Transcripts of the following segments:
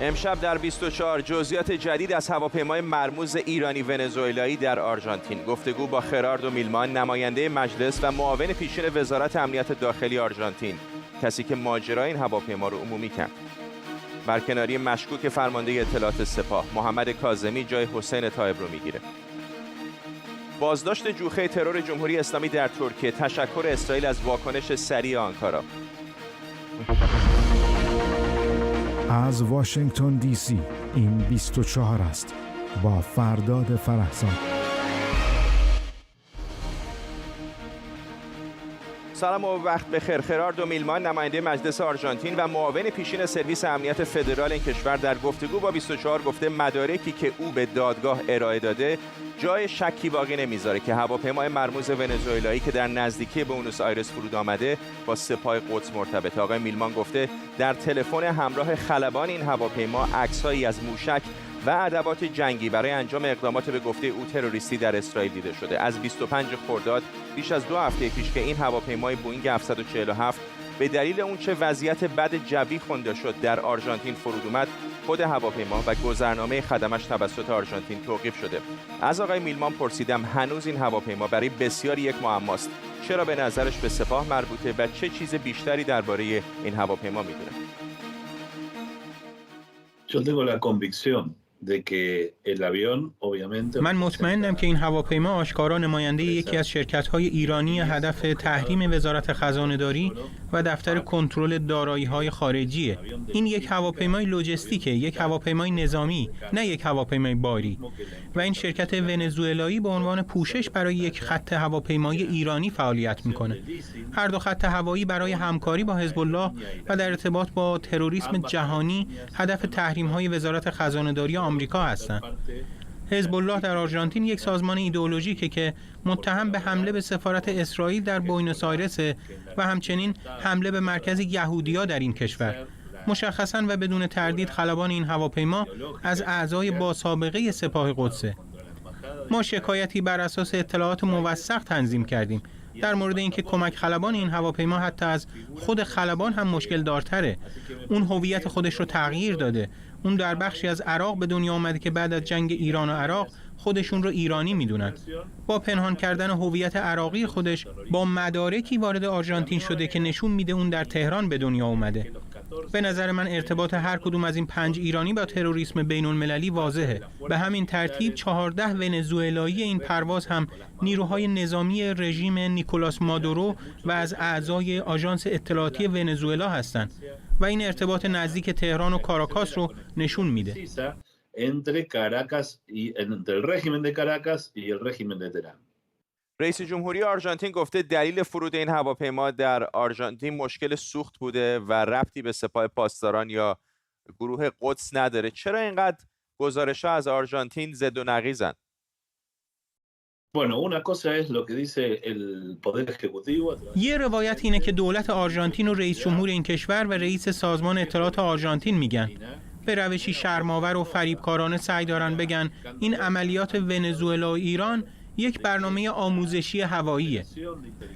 امشب در 24 جزئیات جدید از هواپیمای مرموز ایرانی ونزوئلایی در آرژانتین. گفتگو با خراردو میلمان، نماینده مجلس و معاون پیشین وزارت امنیت داخلی آرژانتین، کسی که ماجرای این هواپیما رو عمومی کرد. برکناری مشکوک فرمانده اطلاعات سپاه محمد کاظمی جای حسین طایب رو میگیره. بازداشت جوخه ترور جمهوری اسلامی در ترکیه، تشکر اسرائیل از واکنش سریع آنکارا. از واشنگتن دی سی این 24 است با فرداد فرهزاد. سلام و وقت بخیر. خراردو میلمان، نماینده مجلس آرژانتین و معاون پیشین سرویس امنیت فدرال این کشور، در گفتگو با 24 گفته مدارکی که او به دادگاه ارائه داده جای شکی باقی نمیذاره که هواپیمای مرموز ونزوئلایی که در نزدیکی بونوس آیرس فرود آمده با سپاه قدس مرتبطه. آقای میلمان گفته در تلفن همراه خلبان این هواپیما عکسهایی از موشک و ادوات جنگی برای انجام اقدامات به گفته او تروریستی در اسرائیل دیده شده. از 25 خرداد، بیش از 2 هفته پیش که این هواپیمای بوئینگ 747 به دلیل اونچه وضعیت بد جوی خونده شد در آرژانتین فرود اومد، خود هواپیما و گذرنامه خدمش توسط آرژانتین توقیف شده. از آقای میلمان پرسیدم هنوز این هواپیما برای بسیاری یک معماست. چرا به نظرش به سپاه مربوطه و چه چیز بیشتری درباره این هواپیما میدونه؟ من مطمئنم که این هواپیما آشکارا نماینده یکی از شرکت‌های ایرانی هدف تحریم وزارت خزانه‌داری و دفتر کنترل دارایی‌های خارجیه. این یک هواپیمای لوجستیکه، یک هواپیمای نظامی، نه یک هواپیمای باری. و این شرکت ونزوئلایی به عنوان پوشش برای یک خط هواپیمایی ایرانی فعالیت می‌کنه. هر دو خط هوایی برای همکاری با حزب الله و در ارتباط با تروریسم جهانی هدف تحریم‌های وزارت خزانه‌داری آمریکا هستند. حزب الله در آرژانتین یک سازمان ایدئولوژیکه که متهم به حمله به سفارت اسرائیل در بوئنوس آیرس و همچنین حمله به مرکز یهودی‌ها در این کشور. مشخصاً و بدون تردید خلبان این هواپیما از اعضای با سابقه سپاه قدسه. ما شکایتی بر اساس اطلاعات موثق تنظیم کردیم در مورد اینکه کمک خلبان این هواپیما حتی از خود خلبان هم مشکل دارتره. اون هویت خودش رو تغییر داده. اون در بخشی از عراق به دنیا آمده که بعد از جنگ ایران و عراق خودشون رو ایرانی میدونن. با پنهان کردن هویت عراقی خودش با مدارکی وارد آرژانتین شده که نشون میده اون در تهران به دنیا اومده. به نظر من ارتباط هر کدوم از این 5 ایرانی با تروریسم بین المللی واضحه. به همین ترتیب 14 ونزوئلایی این پرواز هم نیروهای نظامی رژیم نیکولاس مادورو و از اعضای آژانس اطلاعاتی ونزوئلا هستند و این ارتباط نزدیک تهران و کاراکاس رو نشون میده. رئیس جمهوری آرژانتین گفته دلیل فرود این هواپیما در آرژانتین مشکل سوخت بوده و ربطی به سپاه پاسداران یا گروه قدس نداره. چرا اینقدر گزارش‌ها از آرژانتین زد و نقیضن؟ یه روایت اینه که دولت آرژانتین و رئیس جمهور این کشور و رئیس سازمان اطلاعات آرژانتین میگن به روشی شرم‌آور و فریبکارانه سعی دارن بگن این عملیات ونزوئلا و ایران یک برنامه آموزشی هواییه.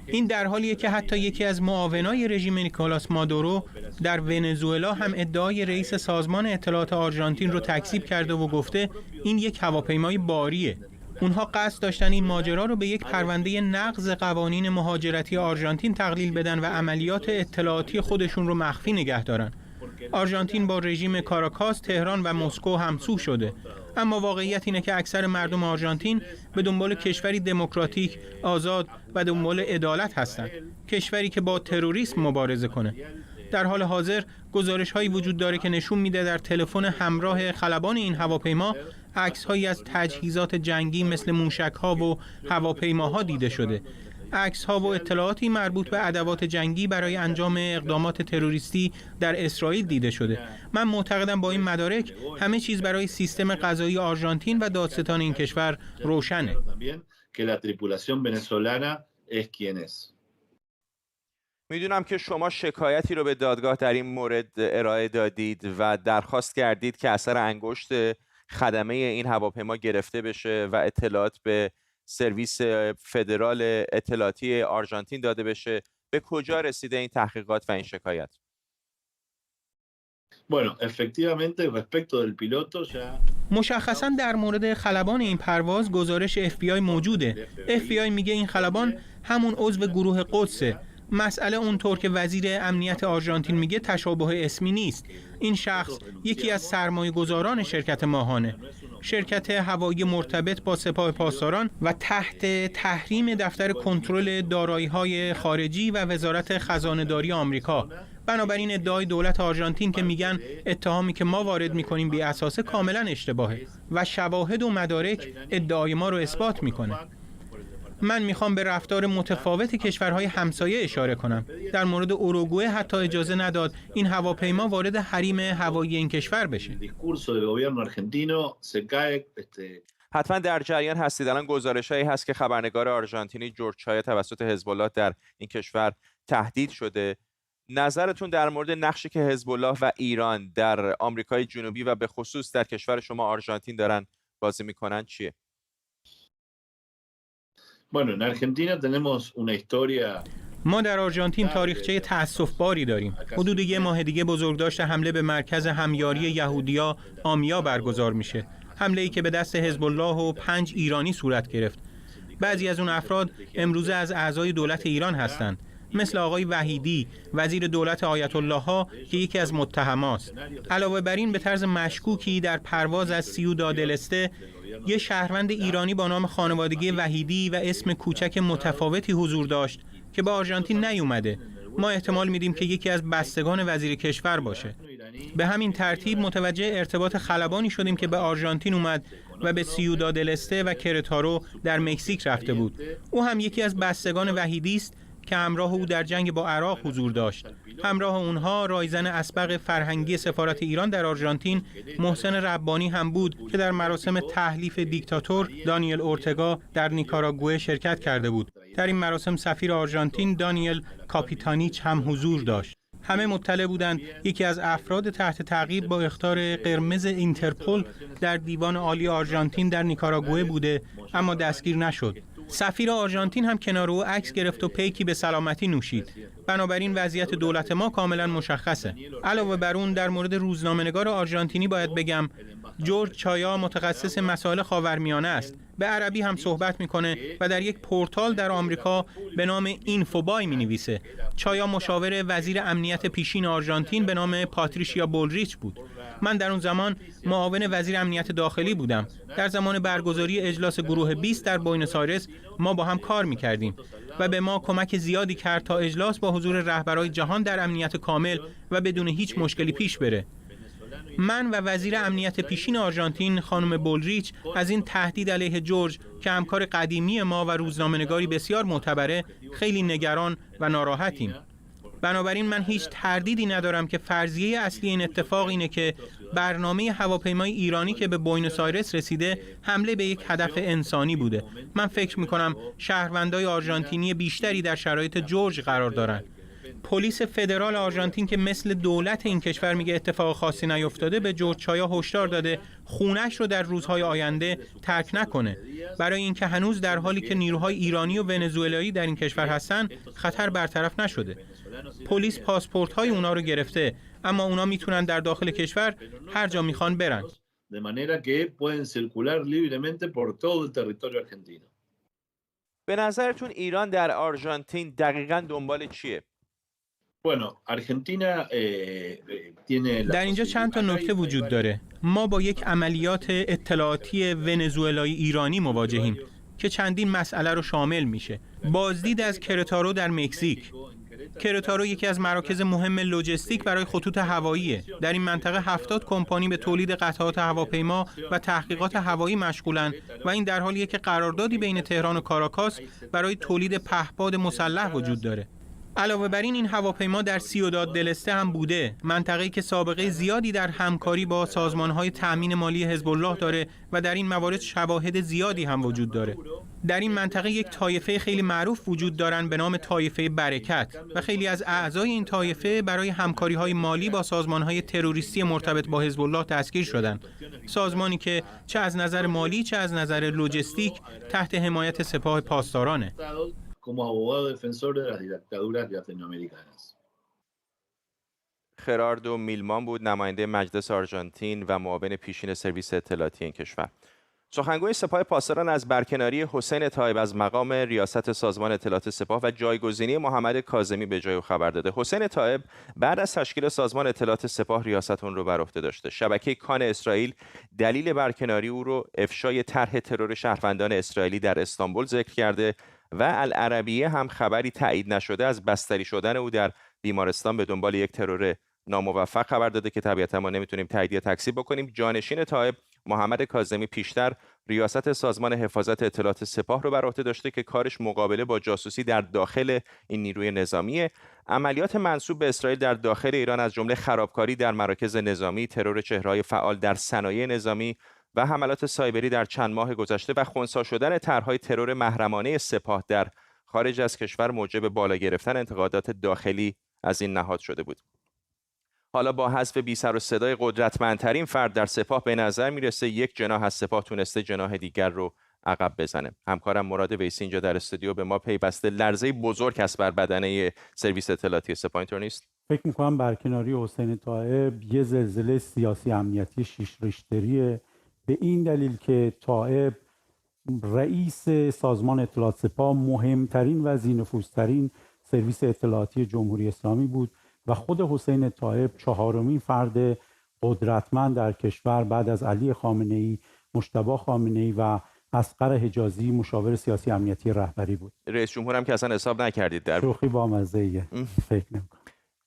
این در حالیه که حتی یکی از معاونای رژیم نیکولاس مادورو در ونزوئلا هم ادعای رئیس سازمان اطلاعات آرژانتین رو تکذیب کرده و گفته این یک هواپیمای باریه. اونها قصد داشتن این ماجرا رو به یک پرونده نقض قوانین مهاجرتی آرژانتین تقلیل بدن و عملیات اطلاعاتی خودشون رو مخفی نگه دارن. آرژانتین با رژیم کاراکاس، تهران و مسکو همسو شده. اما واقعیت اینه که اکثر مردم آرژانتین به دنبال کشوری دموکراتیک، آزاد و دنبال عدالت هستند. کشوری که با تروریسم مبارزه کنه. در حال حاضر گزارش‌هایی وجود داره که نشون میده در تلفن همراه خلبان این هواپیما عکس‌هایی از تجهیزات جنگی مثل موشک‌ها و هواپیماها دیده شده. عکس‌ها و اطلاعاتی مربوط به ادوات جنگی برای انجام اقدامات تروریستی در اسرائیل دیده شده. من معتقدم با این مدارک همه چیز برای سیستم قضایی آرژانتین و دادستان این کشور روشنه. میدونم که شما شکایتی رو به دادگاه در این مورد ارائه دادید و درخواست کردید که اثر انگشت خدمه این هواپیما گرفته بشه و اطلاعات به سرویس فدرال اطلاعاتی آرژانتین داده بشه. به کجا رسیده این تحقیقات و این شکایت؟ Bueno, efectivamente, respecto del piloto ya مشخصاً در مورد خلبان این پرواز گزارش FBI موجوده. FBI میگه این خلبان همون عضو گروه قدسه. مسئله اونطور که وزیر امنیت آرژانتین میگه تشابه اسمی نیست. این شخص یکی از سرمایه‌گذاران شرکت ماهانه. شرکت هوایی مرتبط با سپاه پاسداران و تحت تحریم دفتر کنترل دارایی‌های خارجی و وزارت خزانه‌داری آمریکا. بنابراین ادعای دولت آرژانتین که میگن اتهامی که ما وارد میکنیم بی اساسه کاملا اشتباهه و شواهد و مدارک ادعای ما رو اثبات میکنه. من میخوام به رفتار متفاوت کشورهای همسایه اشاره کنم. در مورد اوروگوئه حتی اجازه نداد این هواپیما وارد حریم هوایی این کشور بشه. حتما در جریان هستید. الان گزارش‌هایی هست که خبرنگار آرژانتینی جورج چایا توسط حزب الله در این کشور تهدید شده. نظرتون در مورد نقشی که حزب الله و ایران در آمریکای جنوبی و به خصوص در کشور شما آرژانتین دارن بازی میکنن چیه؟ ما در آرژانتین تاریخچه تأسف‌باری داریم. حدود 1 ماه دیگه بزرگداشت حمله به مرکز همیاری یهودیا آمیا برگزار میشه. حمله‌ای که به دست حزب الله و 5 ایرانی صورت گرفت. بعضی از اون افراد امروزه از اعضای دولت ایران هستند، مثل آقای وحیدی وزیر دولت آیت الله ها که یکی از متهماست. علاوه بر این به طرز مشکوکی در پرواز از سیوداد دل este یه شهروند ایرانی با نام خانوادگی وحیدی و اسم کوچک متفاوتی حضور داشت که به آرژانتین نیومده. ما احتمال میدیم که یکی از بستگان وزیر کشور باشه. به همین ترتیب متوجه ارتباط خلبانی شدیم که به آرژانتین اومد و به سیوداد دل este و کرتارو در مکزیک رفته بود. او هم یکی از بستگان وحیدی است که همراه او در جنگ با عراق حضور داشت. همراه اونها رایزن اسبق فرهنگی سفارت ایران در آرژانتین محسن ربانی هم بود که در مراسم تحلیف دیکتاتور دانیل اورتگا در نیکاراگوئه شرکت کرده بود. در این مراسم سفیر آرژانتین دانیل کاپیتانیچ هم حضور داشت. همه مطلع بودند یکی از افراد تحت تعقیب با اخطار قرمز اینترپل در دیوان عالی آرژانتین در نیکاراگوئه بوده اما دستگیر نشد. سفیر آرژانتین هم کنار او عکس گرفت و پیکی به سلامتی نوشید. بنابراین وضعیت دولت ما کاملا مشخصه. علاوه بر اون در مورد روزنامه‌نگار آرژانتینی باید بگم جورج چایا متخصص مسائل خاورمیانه است. به عربی هم صحبت میکنه و در یک پورتال در آمریکا به نام اینفوبای مینویسه. چایا مشاور وزیر امنیت پیشین آرژانتین به نام پاتریشیا بولریچ بود. من در اون زمان معاون وزیر امنیت داخلی بودم. در زمان برگزاری اجلاس گروه 20 در بوئنوس آیرس ما با هم کار میکردیم و به ما کمک زیادی کرد تا اجلاس با حضور رهبران جهان در امنیت کامل و بدون هیچ مشکلی پیش بره. من و وزیر امنیت پیشین آرژانتین خانم بولریچ از این تهدید علیه جورج که همکار قدیمی ما و روزنامه‌نگاری بسیار معتبره خیلی نگران و ناراحتیم. بنابراین من هیچ تردیدی ندارم که فرضیه اصلی این اتفاق اینه که برنامه هواپیمای ایرانی که به بوئنوس آیرس رسیده حمله به یک هدف انسانی بوده. من فکر می‌کنم شهروندای آرژانتینی بیشتری در شرایط جورج قرار دارند. پلیس فدرال آرژانتین که مثل دولت این کشور میگه اتفاق خاصی نیفتاده به جورج چایا هشدار داده خونش رو در روزهای آینده ترک نکنه، برای اینکه هنوز در حالی که نیروهای ایرانی و ونزوئلایی در این کشور هستن خطر برطرف نشده. پلیس پاسپورت‌های اونا رو گرفته اما اونا میتونن در داخل کشور هر جا میخوان برن. de manera que pueden circular libremente por todo el territorio argentino. به نظرتون ایران در آرژانتین دقیقاً دنبال چیه؟ در اینجا چند تا نکته وجود داره. ما با یک عملیات اطلاعاتی ونزوئلایی ایرانی مواجهیم که چندین مسئله رو شامل میشه. بازدید از کرتارو در مکزیک. کرتارو یکی از مراکز مهم لوجستیک برای خطوط هواییه. در این منطقه 70 کمپانی به تولید قطعات هواپیما و تحقیقات هوایی مشغولن و این در حالیه که قراردادی بین تهران و کاراکاس برای تولید پهپاد مسلح وجود داره. علاوه بر این هواپیما در سیوداد دل este هم بوده، منطقه‌ای که سابقه زیادی در همکاری با سازمان‌های تأمین مالی حزب الله داره و در این موارد شواهد زیادی هم وجود داره. در این منطقه یک طایفه خیلی معروف وجود دارن به نام طایفه برکت و خیلی از اعضای این طایفه برای همکاری‌های مالی با سازمان‌های تروریستی مرتبط با حزب الله دستگیر شدند. سازمانی که چه از نظر مالی چه از نظر لوجستیک تحت حمایت سپاه پاسدارانه. como abogado defensor de las dictaduras latinoamericanas. خراردو میلمان بود، نماینده مجلس آرژانتین و معاون پیشین سرویس اطلاعاتی این کشور. سخنگوی سپاه پاسداران از برکناری حسین طایب از مقام ریاست سازمان اطلاعات سپاه و جایگزینی محمد کاظمی به جای او خبر داده. حسین طایب بعد از تشکیل سازمان اطلاعات سپاه ریاست اون رو بر عهده داشته. شبکه کان اسرائیل دلیل برکناری او رو افشای طرح ترور شهروندان اسرائیلی در استانبول ذکر کرده و العربیه هم خبری تایید نشده از بستری شدن او در بیمارستان به دنبال یک ترور ناموفق خبر داده که طبیعتا ما نمیتونیم تایید یا تکذیب بکنیم. جانشین طایب محمد کاظمی پیشتر ریاست سازمان حفاظت اطلاعات سپاه رو بر عهده داشته که کارش مقابله با جاسوسی در داخل این نیروی نظامیه. عملیات منسوب به اسرائیل در داخل ایران از جمله خرابکاری در مراکز نظامی، ترور چهره‌های فعال در صنایع نظامی و حملات سایبری در چند ماه گذشته و خنثی شدن طرح‌های ترور محرمانه سپاه در خارج از کشور موجب بالا گرفتن انتقادات داخلی از این نهاد شده بود. حالا با حذف بی سر و صدای قدرتمندترین فرد در سپاه به نظر میرسه یک جناح از سپاه تونسته جناح دیگر رو عقب بزنه. همکارم مراد ویسی اینجا در استودیو به ما پیوسته. لرزه بزرگ است بر بدنه سرویس اطلاعاتی سپاه، اینطور نیست؟ فکر می‌کنم برکناری حسین طایب یه زلزله سیاسی امنیتی 6 ریشتریه، به این دلیل که طایب رئیس سازمان اطلاعات سپاه مهمترین و ذی‌نفوذترین سرویس اطلاعاتی جمهوری اسلامی بود و خود حسین طایب چهارمین فرد قدرتمند در کشور بعد از علی خامنه‌ای، مجتبی خامنه‌ای و اصغر حجازی مشاور سیاسی امنیتی رهبری بود. رئیس جمهور هم که اصلا حساب نکردید در شوخی با مزه‌ایه. فکر نمی‌کنم.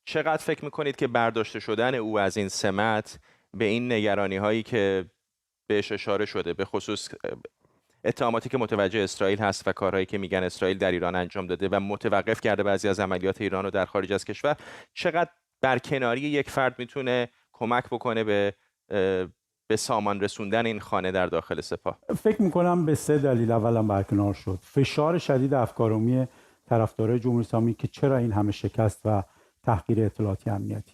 چقدر فکر میکنید که برداشته شدن او از این سمت به این نگرانی هایی که بهش اشاره شده، به خصوص اتهاماتی که متوجه اسرائیل هست و کارهایی که میگن اسرائیل در ایران انجام داده و متوقف کرده بعضی از عملیات ایران رو در خارج از کشور، چقدر برکناری یک فرد میتونه کمک بکنه به سامان رسوندن این خانه در داخل سپاه؟ فکر میکنم به 3 دلیل. اولا برکنار شد فشار شدید افکارعمومی طرفدارای جمهوری اسلامی که چرا این همه شکست و تحقیر اطلاعاتی امنیتی.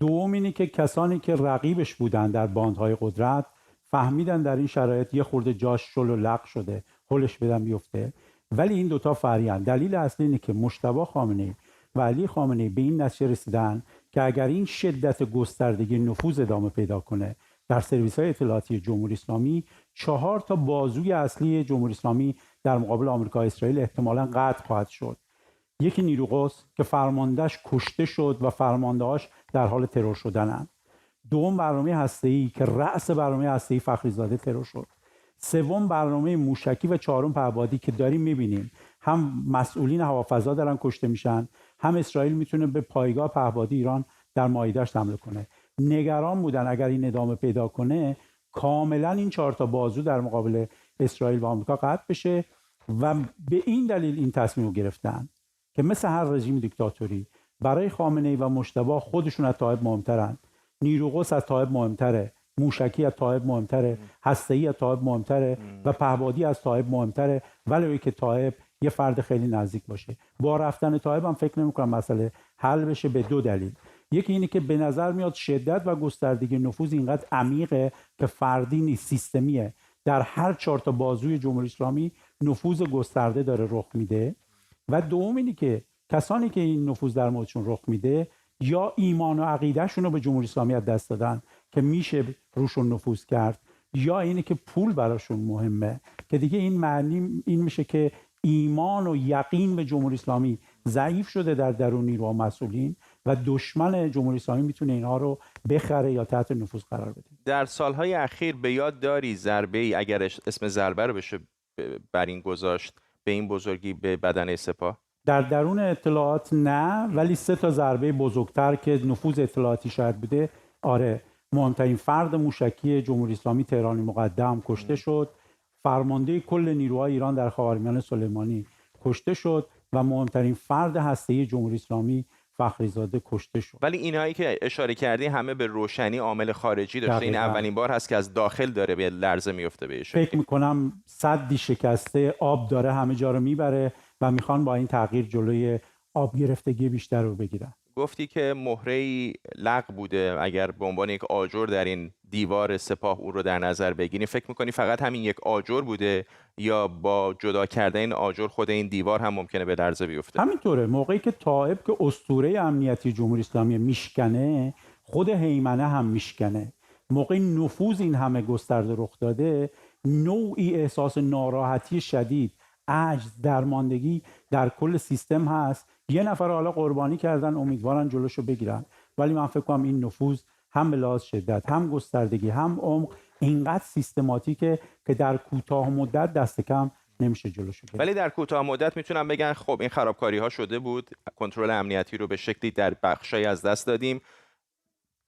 دوم اینه که کسانی که رقیبش بودن در باندهای قدرت فهمیدن در این شرایط یه خورده جاش شل و لق شده، هولش بدن بیفته. ولی این دوتا فرعین. دلیل اصلی اینه که مجتبی خامنه‌ای و علی خامنه‌ای به این نتیجه رسیدن که اگر این شدت گستردگی نفوذ ادامه پیدا کنه در سرویس‌های اطلاعاتی جمهوری اسلامی، 4 تا بازوی اصلی جمهوری اسلامی در مقابل آمریکا و اسرائیل احتمالاً قطع خواهد شد. یکی نیرو قدس که فرماندهش کشته شد و فرماندهاش در حال ترور شدنند. دوم برنامه هسته‌ای که رأس برنامه هسته‌ای فخریزاده ترور شد. سوم برنامه موشکی و چهارم پهپادی که داریم می‌بینیم هم مسئولین هوافضا دارن کشته میشن، هم اسرائیل میتونه به پایگاه پهپادی ایران در مایده‌اش حمله کنه. نگران بودن اگر این ادامه پیدا کنه کاملا این 4 تا بازو در مقابل اسرائیل و آمریکا قطع بشه و به این دلیل این تصمیم رو گرفتن که مثل هر رژیم دیکتاتوری برای خامنه‌ای و مجتبی خودشون از طایب مهمترن. نیرو قدس از طایب مهمتره، موشکی از طایب مهمتره، هسته‌ای از طایب مهمتره و پهپادی از طایب مهمتره، ولی که طایب یه فرد خیلی نزدیک باشه. با رفتن طایب هم فکر نمی‌کنم مسئله حل بشه به 2 دلیل. یکی اینه که به نظر میاد شدت و گستردگی نفوذ اینقدر عمیقه که فردی نیست، سیستمیه. در هر 4 تا بازوی جمهوری اسلامی نفوذ گسترده داره رخ میده. و دوم اینه که کسانی که این نفوذ در موردشون رخ میده یا ایمان و عقیدهشون رو به جمهوری اسلامی از دست دادن که میشه روشون نفوذ کرد، یا اینه که پول براشون مهمه که دیگه این معنی این میشه که ایمان و یقین به جمهوری اسلامی ضعیف شده در درون نیروها مسئولین و دشمن جمهوری اسلامی میتونه اینها رو بخره یا تحت نفوذ قرار بده. در سالهای اخیر به یاد داری ضربه‌ای، اگر اسم ضربه رو بشه بر این گذاشت، به این بزرگی به بدنه سپاه؟ در درون اطلاعات نه، ولی 3 تا ضربه بزرگتر که نفوذ اطلاعاتی شاید بوده. آره، مهمترین فرد موشکی جمهوری اسلامی تهرانی مقدم کشته شد، فرمانده کل نیروهای ایران در خاورمیانه سلیمانی کشته شد و مهمترین فرد هسته‌ای جمهوری اسلامی فخریزاده کشته شد. ولی اینایی که اشاره کردی همه به روشنی عامل خارجی داشته. این اولین بار هست که از داخل داره به لرزه میفته بهش. فکر میکنم سدی شکسته، آب داره همه جا رو میبره و میخوان با این تغییر جلوی آب گرفتگی بیشتر رو بگیرن. گفتی که مهره‌ای لغو بوده، اگر به عنوان یک آجر در این دیوار سپاه اون رو در نظر بگیریم، فکر می‌کنی فقط همین یک آجر بوده یا با جدا کردن این آجر خود این دیوار هم ممکنه به لرزه بیفته؟ همینطوره. موقعی که طائب که اسطوره امنیتی جمهوری اسلامی میشکنه، خود هیمنه هم میشکنه. موقعی نفوذ این همه گسترده رخ داده، نوعی احساس ناراحتی شدید، عجز، درماندگی در کل سیستم هست. یه نفر حالا قربانی کردن، امیدوارن جلوشو بگیرن، ولی من فکر کنم این نفوذ هم به لحاظ شدت، هم گستردگی، هم عمق اینقدر سیستماتیکه که در کوتاه مدت دست کم نمیشه جلوشو گرفت. ولی در کوتاه مدت میتونم بگن خب این خرابکاری ها شده بود، کنترل امنیتی رو به شکلی در بخشای از دست دادیم،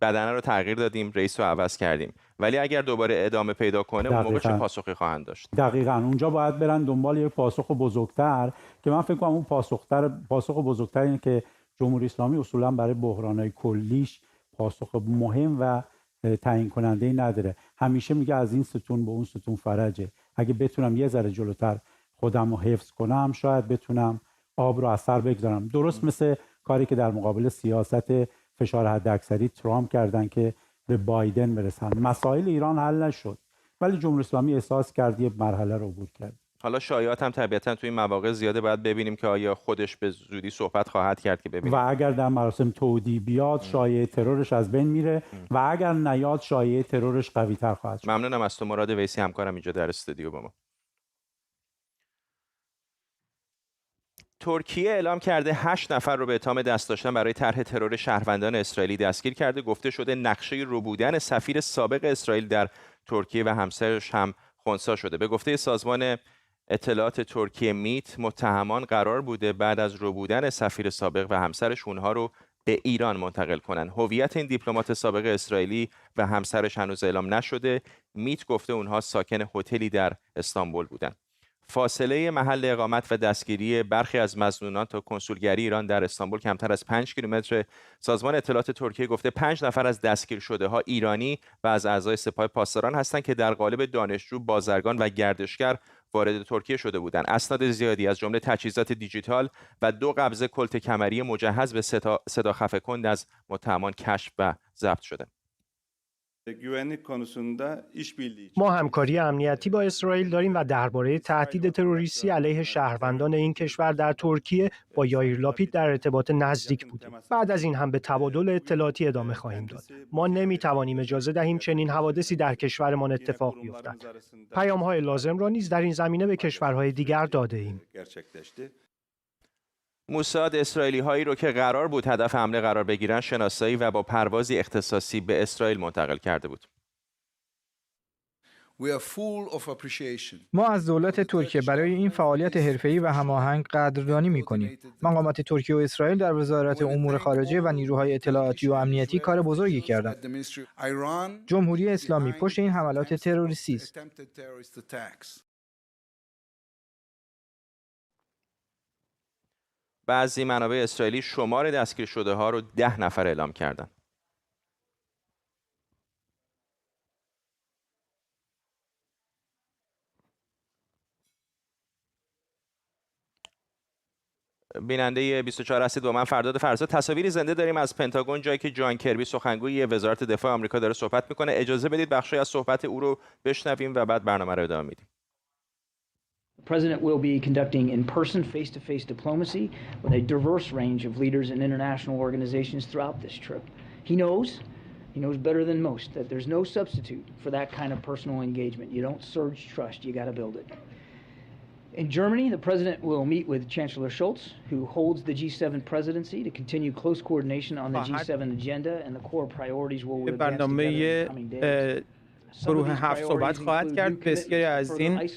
بدنه رو تغییر دادیم، رئیس رو عوض کردیم، ولی اگر دوباره ادامه پیدا کنه اون موقع چه پاسخی خواهند داشت؟ دقیقاً اونجا باید برن دنبال یک پاسخ بزرگتر که من فکر کنم اون پاسخ بزرگتر اینه که جمهوری اسلامی اصولا برای بحران‌های کلیش پاسخ مهم و تعیین کننده نداره. همیشه میگه از این ستون به اون ستون فرجه. اگه بتونم یه ذره جلوتر خودم رو حفظ کنم، شاید بتونم آب رو از سر بگذارم. درست مثل کاری که در مقابل سیاست فشار حداکثری ترامپ کردن که به بایدن برسن. مسائل ایران حل نشد، ولی جمهوری اسلامی احساس کرد یه مرحله رو عبور کرد. حالا شایعات هم طبیعتاً توی این مواقع زیاده، باید ببینیم که آیا خودش به زودی صحبت خواهد کرد که ببینیم. و اگر در مراسم تودیع بیاد، شایعه ترورش از بین میره و اگر نیاد، شایعه ترورش قوی تر خواهد شد. ممنونم از تو مراد ویسی، همکارم اینجا در استودیو با ما. ترکیه اعلام کرده 8 نفر رو به اتهام دست داشتن برای طرح ترور شهروندان اسرائیلی دستگیر کرده. گفته شده نقشه ربودن سفیر سابق اسرائیل در ترکیه و همسرش هم خنثی شده. به گفته سازمان اطلاعات ترکیه میت، متهمان قرار بوده بعد از ربودن سفیر سابق و همسرش اونها رو به ایران منتقل کنن. هویت این دیپلمات سابق اسرائیلی و همسرش هنوز اعلام نشده. میت گفته اونها ساکن هتلی در استانبول بودن. فاصله محل اقامت و دستگیری برخی از مظنونان تا کنسولگری ایران در استانبول کمتر از 5 کیلومتر. سازمان اطلاعات ترکیه گفته 5 نفر از دستگیر شده ها ایرانی و از اعضای سپاه پاسداران هستند که در قالب دانشجو، بازرگان و گردشگر وارد ترکیه شده بودند. اسناد زیادی از jumله تجهیزات دیجیتال و 2 قبضه کلت کمری مجهز به صدا خفه کن از متهمان کشف و ضبط شده. ما همکاری امنیتی با اسرائیل داریم و درباره تهدید تروریستی علیه شهروندان این کشور در ترکیه با یائیر لاپید در ارتباط نزدیک بودیم. بعد از این هم به تبادل اطلاعاتی ادامه خواهیم داد. ما نمیتوانیم اجازه دهیم چنین حوادثی در کشورمان اتفاق بیفتد. پیام‌های لازم را نیز در این زمینه به کشورهای دیگر داده ایم. موساد اسرائیلی هایی رو که قرار بود هدف حمله قرار بگیرن شناسایی و با پروازی اختصاصی به اسرائیل منتقل کرده بود. ما از دولت ترکیه برای این فعالیت حرفه‌ای و هماهنگ قدردانی می‌کنیم. مقامات ترکیه و اسرائیل در وزارت امور خارجه و نیروهای اطلاعاتی و امنیتی کار بزرگی کردند. جمهوری اسلامی پشت این حملات تروریستی است. بعضی منابع اسرائیلی شمار دستگیر شده ها رو 10 نفر اعلام کردند. بیننده 24 هستید با من فرداد فرزاد. تصاویری زنده داریم از پنتاگون، جایی که جان کربی سخنگوی وزارت دفاع آمریکا داره صحبت میکنه. اجازه بدید بخشی از صحبت او رو بشنویم و بعد برنامه رو ادامه میدیم. The President will be conducting in-person, face-to-face diplomacy with a diverse range of leaders and international organizations throughout this trip. He knows better than most that there's no substitute for that kind of personal engagement. You don't surge trust, you got to build it. In Germany, the President will meet with Chancellor Scholz, who holds the G7 presidency, to continue close coordination on the G7 agenda and the core priorities we'll advance together in the coming days. گروه 7 صحبت خواهد کرد. بسیاری از این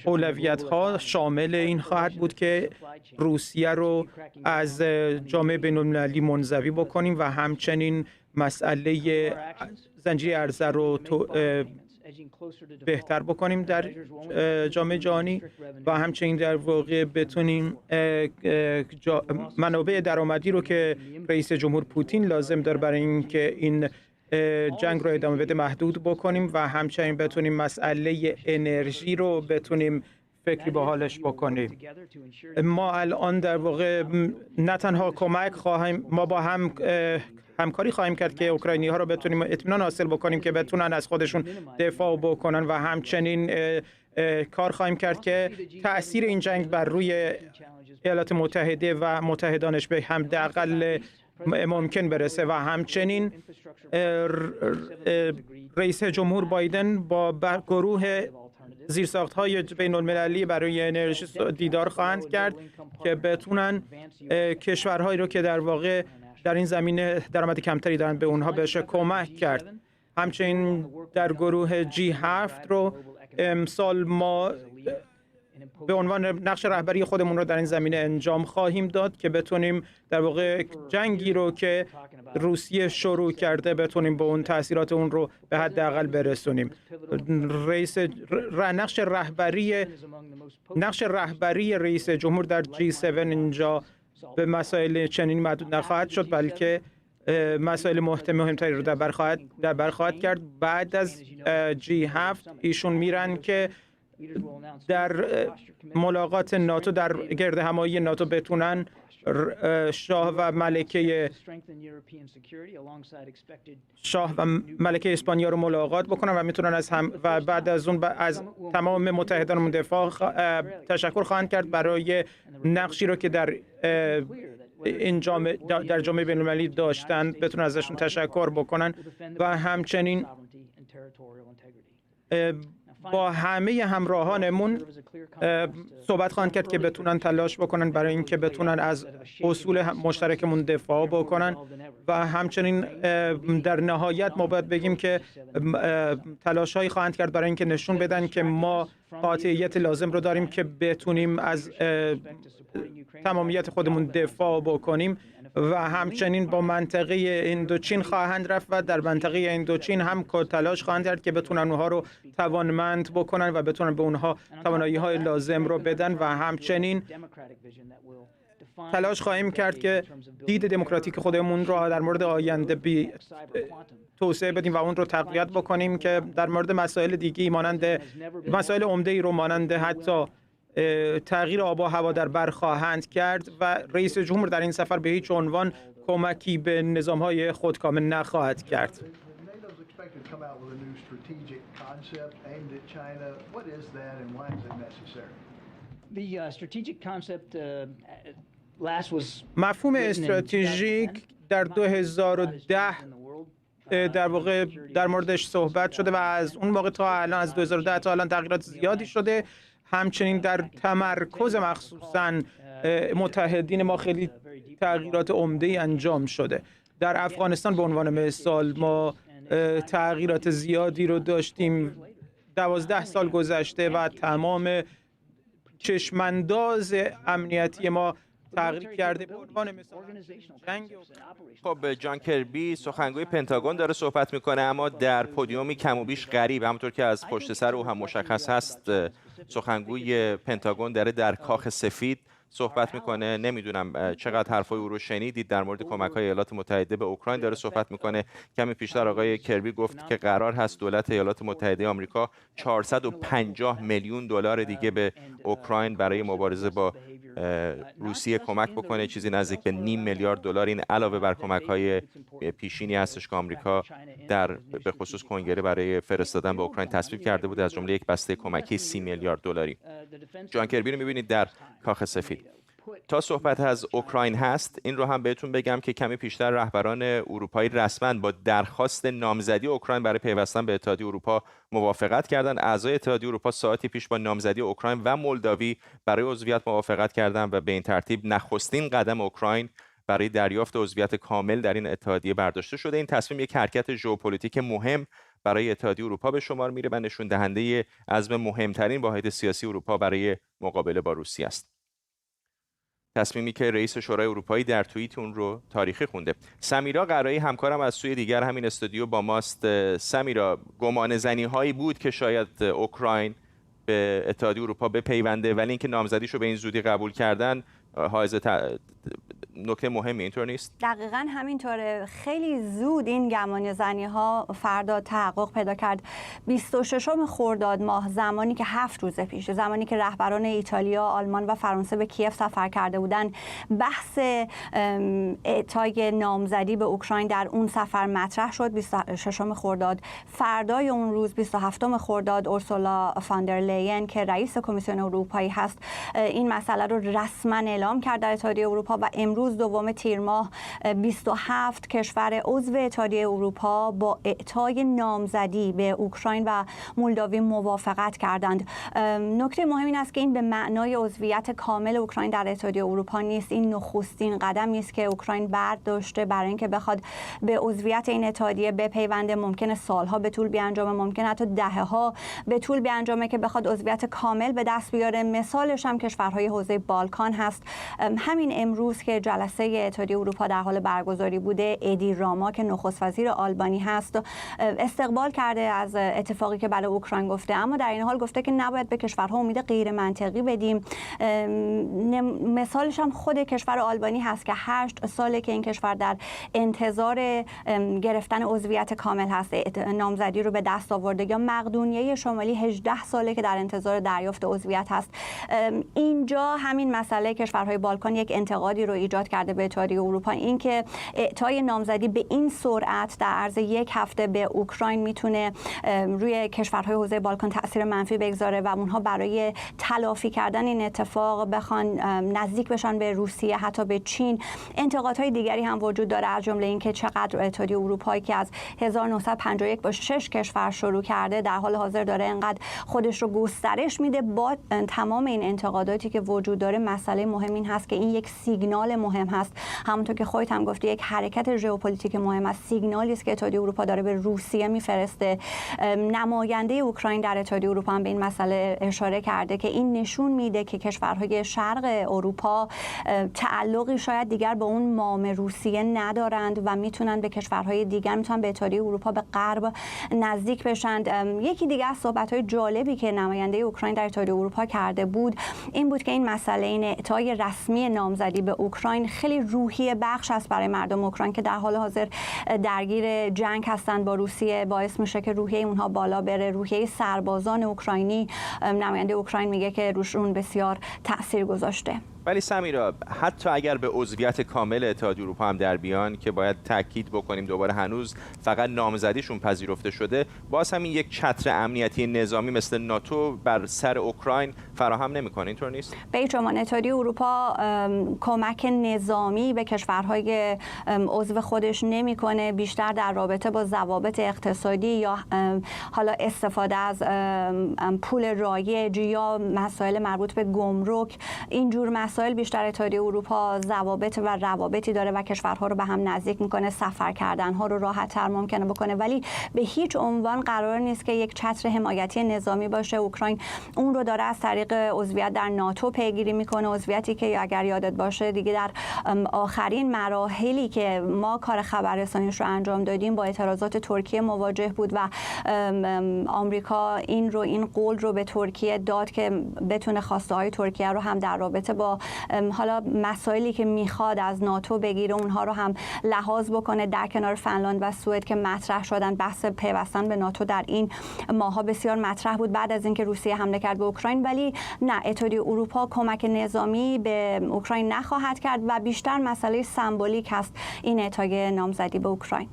اولویت‌ها شامل این خواهد بود که روسیه رو از جامعه بین‌المللی منزوی بکنیم و همچنین مسئله زنجیره عرضه رو بهتر بکنیم در جامعه جهانی و همچنین در واقع بتونیم منابع درآمدی رو که رئیس جمهور پوتین لازم داره برای اینکه این جنگ رو ادامه بده محدود بکنیم و همچنین بتونیم مسئله انرژی رو بتونیم فکری با حالش بکنیم. ما الان در واقع نه تنها کمک خواهیم، ما با همکاری خواهیم کرد که اوکراینی ها رو بتونیم اطمینان حاصل بکنیم که بتونن از خودشون دفاع بکنن و همچنین کار خواهیم کرد که تأثیر این جنگ بر روی ایالات متحده و متحدانش به حداقل ممکن برسه و همچنین رئیس جمهور بایدن با گروه زیرساخت‌های بین‌المللی برای انرژی دیدار خواهند کرد که بتونن کشورهایی رو که در واقع در این زمینه درآمد کمتری دارن به اونها بشه کمک کرد. همچنین در گروه G7 رو امسال ما به عنوان نقش رهبری خودمون رو در این زمینه انجام خواهیم داد که بتونیم در واقع جنگی رو که روسیه شروع کرده بتونیم به اون تاثیرات اون رو به حداقل برسونیم. نقش رهبری رئیس جمهور در G7 اینجا به مسائل چنین محدود نخواهد شد، بلکه مسائل مهمتری رو در بر خواهد کرد. بعد از G7 ایشون میرن که در ملاقات ناتو در گرد همایی ناتو بتونن شاه و ملکه اسپانیا رو ملاقات بکنن و میتونن و بعد از اون از تمام متحدانمون تشکر خواهند کرد برای نقشی رو که در این در جامعه بین‌المللی داشتن، بتونن ازشون تشکر بکنن و همچنین با همه همراهانمون صحبت خواهند کرد که بتونن تلاش بکنن برای اینکه بتونن از اصول مشترکمون دفاع بکنن و همچنین در نهایت ما باید بگیم که تلاش‌هایی خواهند کرد برای اینکه نشون بدن که ما قاطعیت لازم رو داریم که بتونیم از تمامیت خودمون دفاع بکنیم و همچنین با منطقه اندوچین خواهند رفت و در منطقه اندوچین هم تلاش خواهند کرد که بتونن اونها رو توانمند بکنن و بتونن به اونها توانایی‌های لازم رو بدن و همچنین تلاش خواهیم کرد که دید دموکراتیک خودمون رو در مورد آینده توسعه بدیم و اون رو تقویت بکنیم که در مورد مسائل دیگه‌ای مانند مسائل عمده‌ای رو مانند حتی تغییر آب و هوا در بر خواهند کرد و رئیس جمهور در این سفر به هیچ عنوان کمکی به نظام‌های خودکامه نخواهد کرد. مفهوم استراتژیک در 2010 در واقع در موردش صحبت شده و از اون موقع تا الان، از 2010 تا الان تغییرات زیادی شده. همچنین در تمرکز مخصوصاً متحدین ما خیلی تغییرات عمده‌ای انجام شده. در افغانستان به عنوان مثال ما تغییرات زیادی رو داشتیم. 12 سال گذشته و تمام چشمانداز امنیتی ما تغییر کرده. به عنوان مثال خب جان کربی سخنگوی پنتاگون داره صحبت میکنه، اما در پودیومی کم و بیش غریب، همونطور که از پشت سر او هم مشخص هست سخنگوی پنتاگون داره در کاخ سفید صحبت میکنه. نمیدونم چقدر حرفای او رو شنیدید. در مورد کمک‌های ایالات متحده به اوکراین داره صحبت میکنه. کمی پیشتر آقای کربی گفت که قرار هست دولت ایالات متحده آمریکا 450 میلیون دلار دیگه به اوکراین برای مبارزه با روسیه کمک بکنه، چیزی نزدیک به نیم میلیارد دلار. این علاوه بر کمک‌های پیشینی هستش که آمریکا به خصوص کنگره برای فرستادن به اوکراین تصویب کرده بود، از جمله یک بسته کمکی 30 میلیارد دلاری. جان کربی رو می‌بینید در کاخ سفید. تا صحبت از اوکراین هست، این رو هم بهتون بگم که کمی پیشتر رهبران اروپایی رسما با درخواست نامزدی اوکراین برای پیوستن به اتحادیه اروپا موافقت کردند. اعضای اتحادیه اروپا ساعتی پیش با نامزدی اوکراین و مولداوی برای عضویت موافقت کردند و به این ترتیب نخستین قدم اوکراین برای دریافت عضویت کامل در این اتحادیه برداشته شده. این تصمیم یک حرکت ژئوپلیتیک مهم برای اتحادیه اروپا به شمار میره و نشون دهنده عزم مهمترین واحد سیاسی اروپا برای مقابله با روسیه است. تصمیمی که رئیس شورای اروپایی در توییت اون رو تاریخی خونده. سمیرا قرایی همکارم از سوی دیگر همین استودیو با ماست. سمیرا، گمان زنی هایی بود که شاید اوکراین به اتحادیه اروپا بپیونده، ولی اینکه نامزدیشو به این زودی قبول کردن حائز نکته مهمی، اینطور نیست؟ دقیقاً همینطوره. خیلی زود این گمان زنی ها فردا تحقق پیدا کرد. 26 خرداد ماه، زمانی که 7 روز پیش، زمانی که رهبران ایتالیا، آلمان و فرانسه به کیف سفر کرده بودند، بحث اعطای نامزدی به اوکراین در اون سفر مطرح شد. 26 خرداد. فردای اون روز 27 خرداد اورسولا فاندرلین که رئیس کمیسیون اروپایی هست این مسئله رو رسما اعلام کرد در اتحادیه اروپا و امروز دوم تیر ماه 27 کشور عضو اتحادیه اروپا با اعطای نامزدی به اوکراین و مولداوی موافقت کردند. نکته مهم این است که این به معنای عضویت کامل اوکراین در اتحادیه اروپا نیست. این نخستین قدمی است که اوکراین برداشته برای اینکه بخواد به عضویت این اتحادیه بپیونده. ممکنه سالها به طول بیانجامه، ممکنه حتی دهه‌ها به طول بیانجامه که بخواد عضویت کامل به دست بیاره. مثالش هم کشورهای حوزه بالکان هست. همین امروز که جلسه اتحادیه اروپا در حال برگزاری بوده، ادی راما که نخست وزیر آلبانی هست استقبال کرده از اتفاقی که برای اوکراین گفته، اما در این حال گفته که نباید به کشورها امید غیر منطقی بدیم. مثالش هم خود کشور آلبانی هست که 8 ساله که این کشور در انتظار گرفتن عضویت کامل هست، نامزدی رو به دست آورده. یا مقدونیه شمالی 18 ساله که در انتظار دریافت عضویت هست. اینجا همین مسئله کشورهای بالکان یک انتقادی رو ایجاد کرده به اتحادیه اروپا، اینکه اعطای نامزدی به این سرعت در عرض یک هفته به اوکراین میتونه روی کشورهای حوزه بالکان تاثیر منفی بگذاره و اونها برای تلافی کردن این اتفاق بخوان نزدیک بشن به روسیه، حتی به چین. انتقادهای دیگری هم وجود داره، از جمله اینکه چقدر اتحادیه اروپایی که از 1951 با 6 کشور شروع کرده در حال حاضر داره انقدر خودش رو گسترش میده. با تمام این انتقاداتی که وجود داره، مسئله مهم این هست که این یک سیگنال مهم هست. همونطور که خودت هم گفتی، یک حرکت ژئوپلیتیک مهم است. سیگنالی است که اتحادیه اروپا داره به روسیه میفرسته. نماینده اوکراین در اتحادیه اروپا هم به این مسئله اشاره کرده که این نشون میده که کشورهای شرق اروپا تعلقی شاید دیگر به اون مام روسیه ندارند و میتونن به کشورهای دیگر، میتونن به اتحادیه اروپا، به غرب نزدیک بشند. یکی دیگه از صحبت‌های جالبی که نماینده اوکراین در اتحادیه اروپا کرده بود این بود که این مسئله، این اعطای رسمی نامزدی به اوکراین خیلی روحیه بخش است برای مردم اوکراین که در حال حاضر درگیر جنگ هستند با روسیه. باعث میشه که روحیه اونها بالا بره، روحیه سربازان اوکراینی. نماینده اوکراین میگه که روشون بسیار تأثیر گذاشته. ولی سمیرا، حتی اگر به عضویت کامل اتحادیه اروپا هم در بیان، که باید تاکید بکنیم دوباره هنوز فقط نامزدیشون پذیرفته شده، باز هم این یک چتر امنیتی نظامی مثل ناتو بر سر اوکراین فراهم نمیکنه، اینطور نیست؟ به هیچ عنوان اتحادیه اروپا کمک نظامی به کشورهای عضو خودش نمیکنه، بیشتر در رابطه با ضوابط اقتصادی یا حالا استفاده از پول رایج یا مسائل مربوط به گمرک. اینجور مسائل بیشتر اتحادیه اروپا ضوابط و روابطی داره و کشورها رو به هم نزدیک میکنه، سفر کردنها رو راحت‌تر ممکنه بکنه، ولی به هیچ عنوان قرار نیست که یک چتر حمایتی نظامی باشه. اوکراین اون رو داره از طریق عضویت در ناتو پیگیری میکنه، عضویتی که اگر یادت باشه دیگه در آخرین مراحلی که ما کار خبررسانیش رو انجام دادیم با اعتراضات ترکیه مواجه بود و آمریکا این قول رو به ترکیه داد که بتونه خواسته های ترکیه رو هم در رابطه با حالا مسائلی که میخواد از ناتو بگیره اونها رو هم لحاظ بکنه، در کنار فنلاند و سوئد که مطرح شدن. بحث پیوستن به ناتو در این ماها بسیار مطرح بود بعد از اینکه روسیه حمله کرد به اوکراین، ولی نه، اتحادیه اروپا کمک نظامی به اوکراین نخواهد کرد و بیشتر مسئله سمبولیک هست این اعطای نامزدی به اوکراین.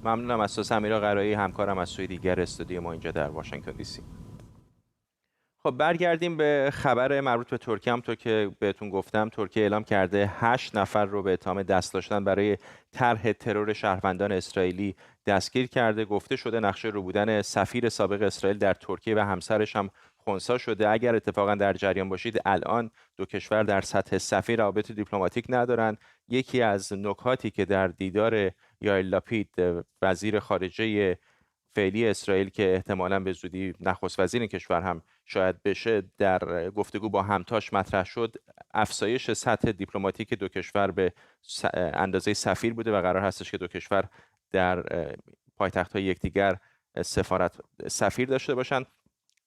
ممنونم از تو سمیرا قرایی، همکارم از سوی دیگر استودیو ما اینجا در واشنگتن دی سی. خب برگردیم به خبر مربوط به ترکیه. همونطور که بهتون گفتم، ترکیه اعلام کرده 8 نفر رو به اتهام دست داشتن برای طرح ترور شهروندان اسرائیلی دستگیر کرده. گفته شده نقشه رو بودن سفیر سابق اسرائیل در ترکیه و همسرش هم خنثی شده. اگر اتفاقا در جریان باشید، الان دو کشور در سطح سفیر روابط دیپلماتیک ندارند. یکی از نکاتی که در دیدار یائیر لاپید وزیر خارجه فعلی اسرائیل که احتمالاً به زودی نخست وزیر این کشور هم شاید بشه، در گفتگو با همتاش مطرح شد، افزایش سطح دیپلماتیک دو کشور به اندازه سفیر بوده و قرار هستش که دو کشور در پایتخت‌های یکدیگر سفیر داشته باشند.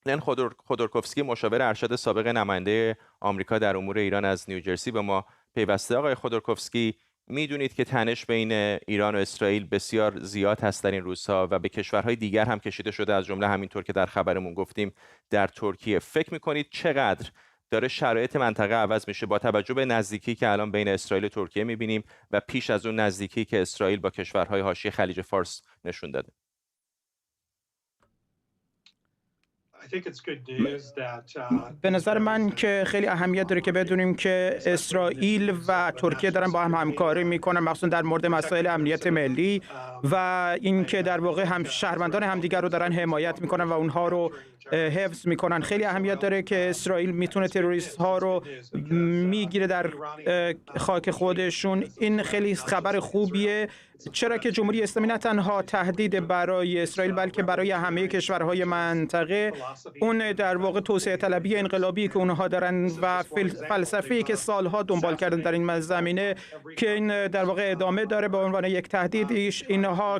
لن خودورکوفسکی مشاور ارشد سابق نماینده آمریکا در امور ایران از نیوجرسی به ما پیوسته. آقای خودورکوفسکی، میدونید که تنش بین ایران و اسرائیل بسیار زیاد هست در این روزها و به کشورهای دیگر هم کشیده شده، از جمله همینطور که در خبرمون گفتیم در ترکیه. فکر میکنید چقدر داره شرایط منطقه عوض میشه با توجه به نزدیکی که الان بین اسرائیل و ترکیه میبینیم و پیش از اون نزدیکی که اسرائیل با کشورهای حاشیه خلیج فارس نشون داده؟ به نظر من که خیلی اهمیت داره که بدونیم که اسرائیل و ترکیه دارن با هم همکاری میکنن، مخصوصا در مورد مسائل امنیت ملی و اینکه در واقع هم شهروندان همدیگر رو دارن حمایت میکنن و اونها رو حفظ میکنن. خیلی اهمیت داره که اسرائیل میتونه تروریست ها رو میگیره در خاک خودشون. این خیلی خبر خوبیه، چرا که جمهوری اسلامی نه تنها تهدید برای اسرائیل بلکه برای همه کشورهای منطقه، اون در واقع توسعه طلبی انقلابی که اونها دارن و فلسفه‌ای که سالها دنبال کردن در این زمینه که این در واقع ادامه داره به عنوان یک تهدیدش. اینها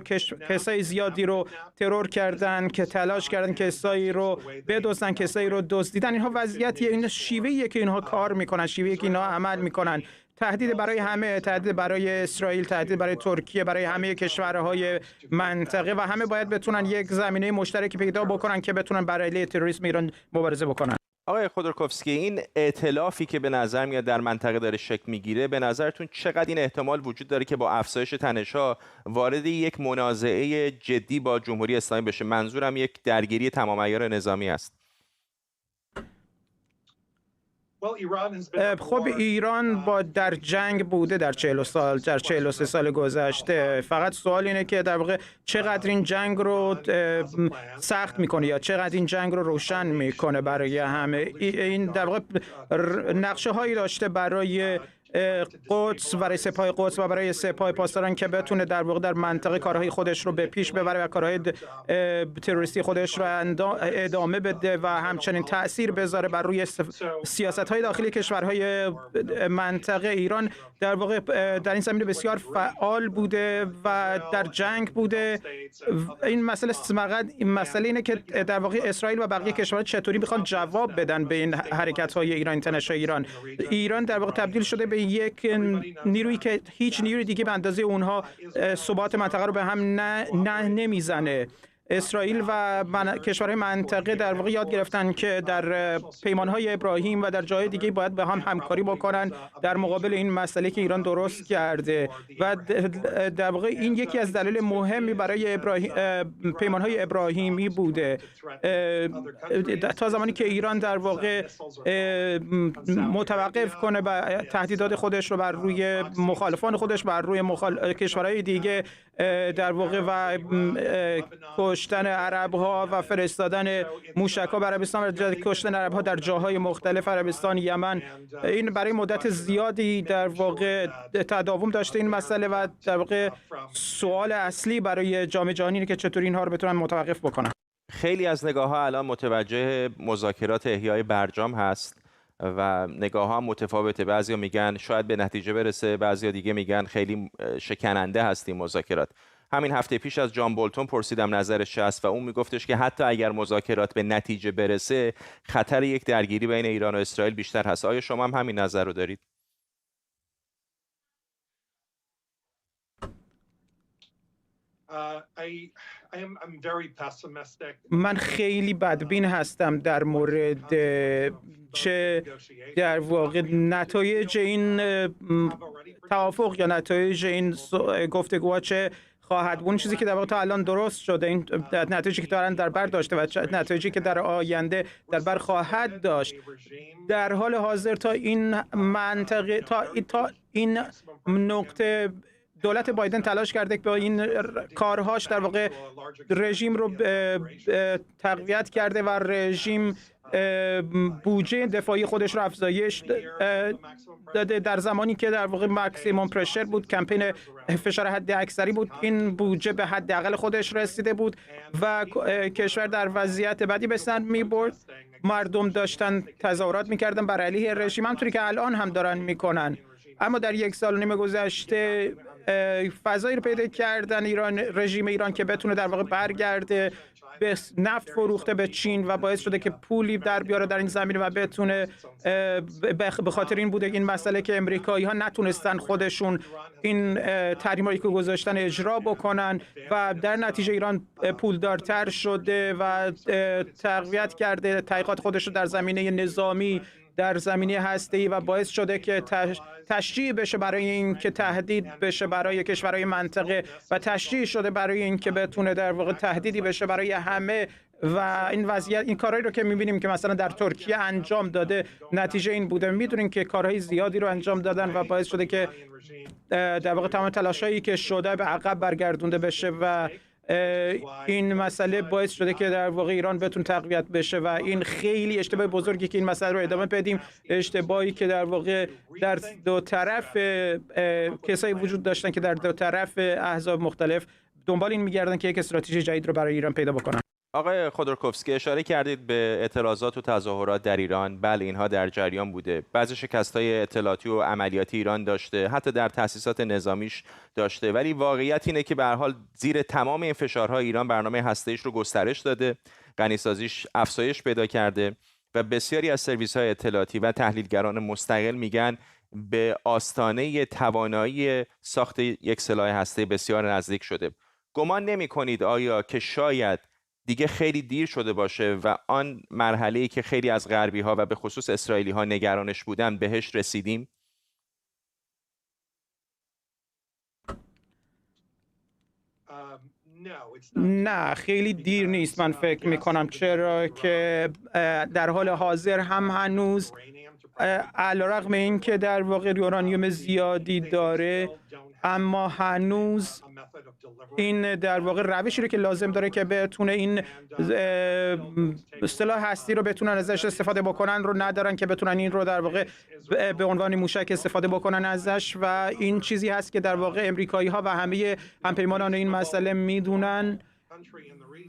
کسای زیادی رو ترور کردن که تلاش کردن کسایی رو بدزدن، کسایی رو دزدیدن. اینها وضعیتیه، این شیوهیه که اینها کار میکنن، شیوهی که اینها عمل میکنن. تهدید برای همه، تهدید برای اسرائیل، تهدید برای ترکیه، برای همه کشورهای منطقه و همه باید بتونن یک زمینه مشترکی پیدا بکنن که بتونن برای علیه تروریسم ایران مبارزه بکنن. آقای خودورکوفسکی، این ائتلافی که به نظر میاد در منطقه داره شکل میگیره، به نظرتون چقدر این احتمال وجود داره که با افزایش تنش‌ها وارد یک منازعه جدی با جمهوری اسلامی بشه؟ منظورم یک درگیری تمام عیار نظامی است. خب ایران در جنگ بوده در 43 سال گذشته. فقط سوال اینه که در واقع چقدر این جنگ رو سخت میکنه یا چقدر این جنگ رو روشن میکنه برای همه. این در واقع نقشه هایی داشته برای قدس، برای سپاه قدس و برای سپاه پاسداران که بتونه در واقع در منطقه کارهای خودش رو به پیش ببره و کارهای تروریستی خودش رو ادامه بده و همچنین تأثیر بذاره بر روی سیاست‌های داخلی کشورهای منطقه. ایران در واقع در این زمینه بسیار فعال بوده و در جنگ بوده. این مسئله اینه که در واقع اسرائیل و بقیه کشورها چطوری میخوان جواب بدن به این حرکت‌های ایران، تنش‌های ایران. ایران در واقع تبدیل شده به یک نیرویی که هیچ نیروی دیگه به اندازه اونها ثبات منطقه رو به هم نمیزنه. اسرائیل و کشورهای منطقه در واقع یاد گرفتن که در پیمانهای ابراهیم و در جای دیگه باید به هم همکاری بکنن در مقابل این مسئله که ایران درست کرده و در واقع این یکی از دلایل مهمی برای پیمانهای ابراهیمی بوده. تا زمانی که ایران در واقع متوقف کنه و تهدیدات خودش رو بر روی مخالفان خودش، بر روی کشورهای دیگه در واقع و کشتن عرب‌ها و فرستادن موشک‌ها به عربستان و کشتن عرب‌ها در جاهای مختلف عربستان، یمن، این برای مدت زیادی در واقع تداوم داشته این مسئله و در واقع سوال اصلی برای جامعه جهانی اینه که چطور اینها رو بتونن متوقف بکنن. خیلی از نگاه‌ها الان متوجه مذاکرات احیای برجام هست و نگاه‌ها متفاوته. بعضیا میگن شاید به نتیجه برسه، بعضیا دیگه میگن خیلی شکننده هست این مذاکرات. همین هفته پیش از جان بولتون پرسیدم نظرش چه است و اون میگفتش که حتی اگر مذاکرات به نتیجه برسه خطر یک درگیری بین ایران و اسرائیل بیشتر هست. آیا شما هم همین نظر رو دارید؟ من خیلی بدبین هستم در مورد چه در واقع نتایج این توافق یا نتایج این گفتگوها چه خواهد بود. چیزی که در واقع تا الان درست شده، این نتایجی که دارن در بر داشته و نتایجی که در آینده در بر خواهد داشت. در حال حاضر تا این منطقه تا این نقطه دولت بایدن تلاش کرده که با این کارهاش در واقع رژیم رو تقویت کرده و رژیم بودجه دفاعی خودش رو افزایش داده. در زمانی که در واقع ماکسیموم پرشر بود، کمپین فشار حد اکثری بود، این بودجه به حداقل خودش رسیده بود و کشور در وضعیت بدی به سر می‌برد. مردم داشتن تظاهرات می‌کردن بر علیه رژیم، همونطوری که الان هم دارن می‌کنن. اما در یک سال و نیم گذشته فضایی رو پیدا کردن رژیم ایران که بتونه در واقع برگرده به نفت فروخته به چین و باعث شده که پولی در بیاره در این زمینه و بتونه به خاطر این بوده این مسئله که امریکایی‌ها نتونستن خودشون این تحریمایی که گذاشتن اجرا بکنن و در نتیجه ایران پولدارتر شده و تقویت کرده تحقیقات خودش رو در زمینه نظامی، در زمینه هسته‌ای و باعث شده که تشجیع بشه برای این که تهدید بشه برای کشورهای منطقه و تشجیع شده برای این که بتونه در واقع تهدیدی بشه برای همه و این وضعیت این کارهایی رو که می‌بینیم که مثلا در ترکیه انجام داده نتیجه این بوده. می‌دونیم که کارهای زیادی رو انجام دادن و باعث شده که در واقع تمام تلاشایی که شده به عقب برگردونده بشه و این مسئله باعث شده که در واقع ایران بتونه تقویت بشه و این خیلی اشتباه بزرگی که این مسئله رو ادامه بدیم، اشتباهی که در واقع در دو طرف کسایی وجود داشتن که در دو طرف احزاب مختلف دنبال این می‌گردن که یک استراتژی جدید رو برای ایران پیدا بکنن. آقای خودروکوفسکی اشاره کردید به اعتراضات و تظاهرات در ایران. بله اینها در جریان بوده. بعضی شکست‌های اطلاعاتی و عملیاتی ایران داشته، حتی در تأسیسات نظامیش داشته، ولی واقعیت اینه که به هر حال زیر تمام این فشارها ایران برنامه هسته‌ایش رو گسترش داده، غنی‌سازیش افزایش پیدا کرده و بسیاری از سرویس‌های اطلاعاتی و تحلیلگران مستقل میگن به آستانه توانایی ساخت یک سلاح هسته‌ای بسیار نزدیک شده. گمان نمی‌کنید آیا که شاید دیگه خیلی دیر شده باشه و آن مرحله‌ای که خیلی از غربی‌ها و به خصوص اسرائیلی‌ها نگرانش بودن بهش رسیدیم؟ نه خیلی دیر نیست من فکر میکنم، چرا که در حال حاضر هم هنوز علیرغم این که در واقع یورانیوم زیادی داره اما هنوز این در واقع روشی رو که لازم داره که بتونه این سلاح هستی رو بتونن ازش استفاده بکنن رو ندارن که بتونن این رو در واقع به عنوان موشک استفاده بکنن ازش و این چیزی هست که در واقع امریکایی‌ها و همه همپیمانان این مسئله میدونن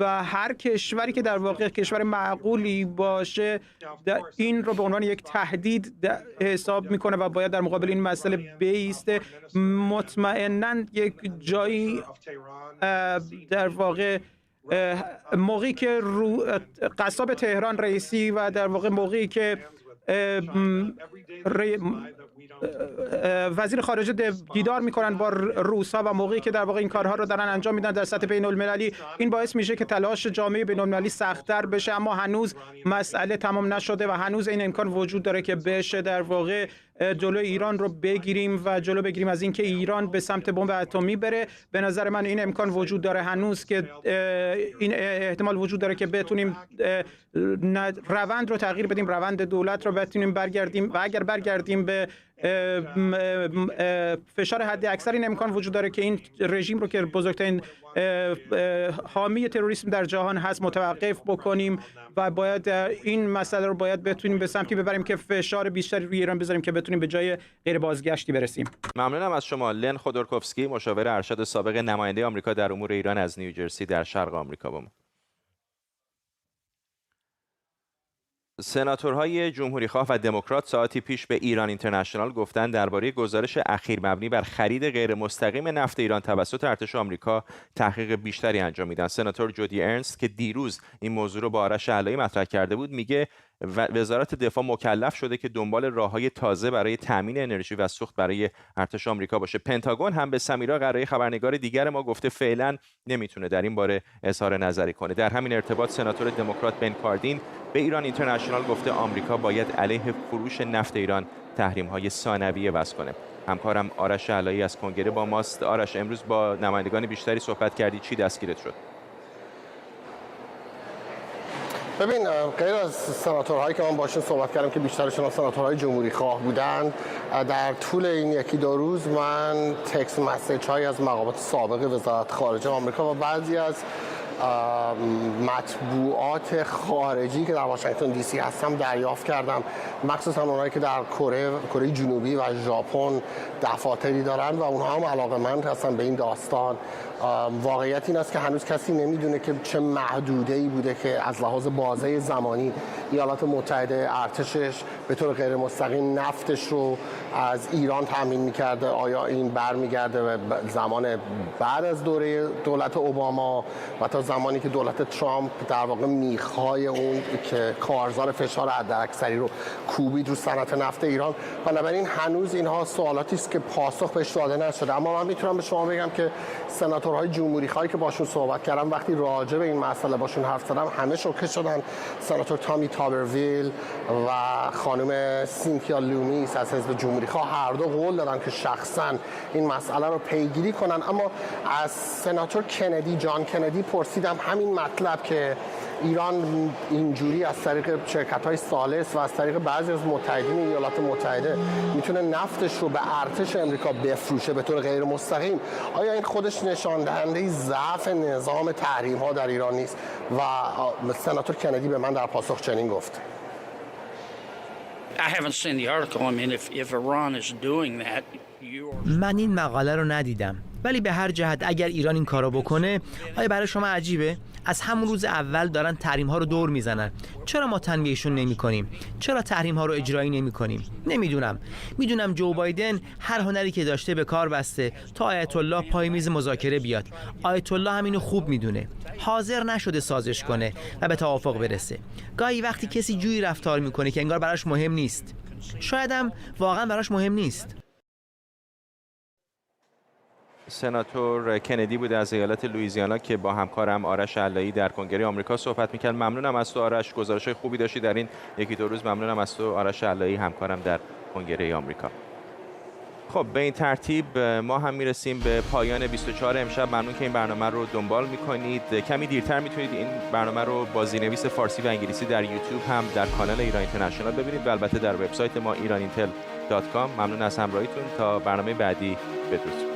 و هر کشوری که در واقع کشور معقولی باشه این رو به عنوان یک تهدید حساب میکنه و باید در مقابل این مسئله بایسته. مطمئناً یک جایی در واقع موقعی که قصاب تهران رئیسی و در واقع موقعی که وزیر خارجه دیدار میکنن با روس‌ها و موقعی که در واقع این کارها رو دارن انجام میدن در سطح بین‌المللی، این باعث میشه که تلاش جامعه بین‌المللی سخت‌تر بشه، اما هنوز مسئله تمام نشده و هنوز این امکان وجود داره که بشه در واقع جلوی ایران رو بگیریم و جلو بگیریم از اینکه ایران به سمت بمب اتمی بره. به نظر من این امکان وجود داره هنوز که این احتمال وجود داره که بتونیم روند رو تغییر بدیم، روند دولت رو بتونیم برگردیم و اگر برگردیم به فشار حد اکثر این امکان وجود داره که این رژیم رو که بزرگترین حامی تروریسم در جهان هست متوقف بکنیم و باید این مسئله رو باید بتونیم به سمتی ببریم که فشار بیشتری روی ایران بذاریم که بتونیم به جای غیر بازگشتی برسیم. ممنونم از شما. لن خودروکوفسکی، مشاور ارشد سابق نماینده آمریکا در امور ایران از نیوجرسی در شرق آمریکا با ما. سناتورهای جمهوریخواه و دموکرات ساعتی پیش به ایران اینترنشنال گفتند درباره گزارش اخیر مبنی بر خرید غیر مستقیم نفت ایران توسط ارتش آمریکا تحقیق بیشتری انجام میدن. سناتور جودی ارنست که دیروز این موضوع رو با آرش علایی مطرح کرده بود میگه وزارت دفاع مکلف شده که دنبال راههای تازه برای تامین انرژی و سوخت برای ارتش آمریکا باشه. پنتاگون هم به سمیرا قرایی خبرنگار دیگر ما گفته فعلا نمیتونه در این باره اظهار نظری کنه. در همین ارتباط سناتور دموکرات بن کاردین به ایران اینترنشنال گفته آمریکا باید علیه فروش نفت ایران تحریم‌های ثانویه وضع کنه. همکارم آرش علایی از کنگره با ماست. آرش، امروز با نمایندگان بیشتری صحبت کردی، چی دستگیرت شد؟ ببین، غیر از سناتورهایی که من باشون صحبت کردم که بیشترشون سناتورهای جمهوری خواه بودن، در طول این یکی دو روز من تکست مسیج هایی از مقامات سابق وزارت خارجه آمریکا و بعضی از مطبوعات خارجی که در واشنگتن دی سی هستم دریافت کردم، مخصوصا اونایی که در کره جنوبی و ژاپن دفاتری دارن و اونها هم علاقه‌مند هستن به این داستان. واقعیت این است که هنوز کسی نمیدونه که چه محدوده‌ای بوده که از لحاظ بازه زمانی ایالات متحده ارتشش به طور غیر مستقیم نفتش رو از ایران تامین می‌کرده. آیا این برمیگرده به زمان بعد از دوره دولت اوباما و تا زمانی که دولت ترامپ در واقع میخ‌های اون که کارزار فشار حداکثری رو کوبید رو صنعت نفت ایران؟ بنابراین هنوز اینها سوالاتی است که پاسخ بهش داده نشده. اما من میتونم به شما بگم که سناتورهای جمهوری‌خواهی که باشون صحبت کردم وقتی راجع به این مسئله باشون حرف زدم همه شوکه شدن. سناتور تامی تابرویل و خانم سینتیا لومیس از حزب جمهوری‌خواه هر دو قول دادن که شخصاً این مسئله رو پیگیری کنن. اما از سناتور کندی، جان کندی پرسیدم همین مطلب که ایران اینجوری از طریق شرکت‌های ثالث و از طریق بعضی از متحدین ایالات متحده میتونه نفتش رو به ارتش امریکا بفروشه به طور غیر مستقیم. آیا این خودش نشان دهنده ضعف نظام تحریم‌ها در ایران نیست؟ و سناتور کندی به من در پاسخ چنین گفت: من این مقاله رو ندیدم، ولی به هر جهت اگر ایران این کارو بکنه، آیا برای شما عجیبه؟ از همون روز اول دارن تحریم ها رو دور میزنن. چرا ما تنبیهشون نمی کنیم؟ چرا تحریم ها رو اجرایی نمی کنیم؟ نمیدونم. میدونم جو بایدن هر هنری که داشته به کار بسته تا آیت الله پای میز مذاکره بیاد. آیت الله همینو خوب میدونه. حاضر نشده سازش کنه و به توافق برسه. گاهی وقتی کسی جوری رفتار میکنه که انگار براش مهم نیست. شاید هم واقعا براش مهم نیست. سناتور کندی بود از ایالت لوئیزیانا که با همکارم آرش علایی در کنگره آمریکا صحبت می‌کرد. ممنونم از تو آرش، گزارش‌های خوبی داشتی در این یکی دو روز. ممنونم از تو آرش علایی، همکارم در کنگره آمریکا. خب به این ترتیب ما هم میرسیم به پایان 24 امشب. ممنون که این برنامه رو دنبال میکنید. کمی دیرتر میتونید این برنامه رو با زیرنویس فارسی و انگلیسی در یوتیوب هم در کانال ایران اینترنشنال ببینید و البته در وبسایت ما iranIntel.com. ممنون از همراهیتون. تا برنامه بعدی، بدرود.